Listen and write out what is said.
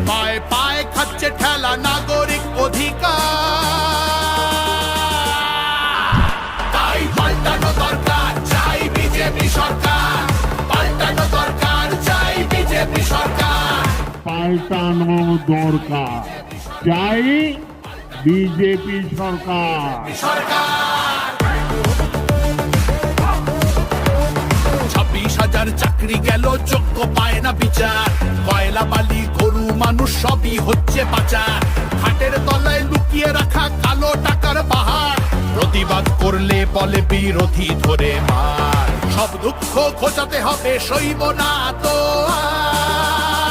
পায়ে পায়ে খাচ্ছে ঠেলা নাগরিক অধিকার। তাই পাল্টানো দরকার, চাই বিজেপি সরকার। পাল্টানো দরকার, চাই বিজেপি সরকার। পাল্টানো দরকার, চাই বিজেপি সরকার। 26,000 চাকরি গেল, যোগ্য পায় না বিচার। কয়লা বালি গরু মানুষ সবই হচ্ছে পাচার। খাটের তলায় লুকিয়ে রাখা কালো টাকার পাহাড়। প্রতিবাদ করলে বলে বিরোধী ধরে মার। সব দুঃখ ঘোচাতে হবে, সইব না তো আর।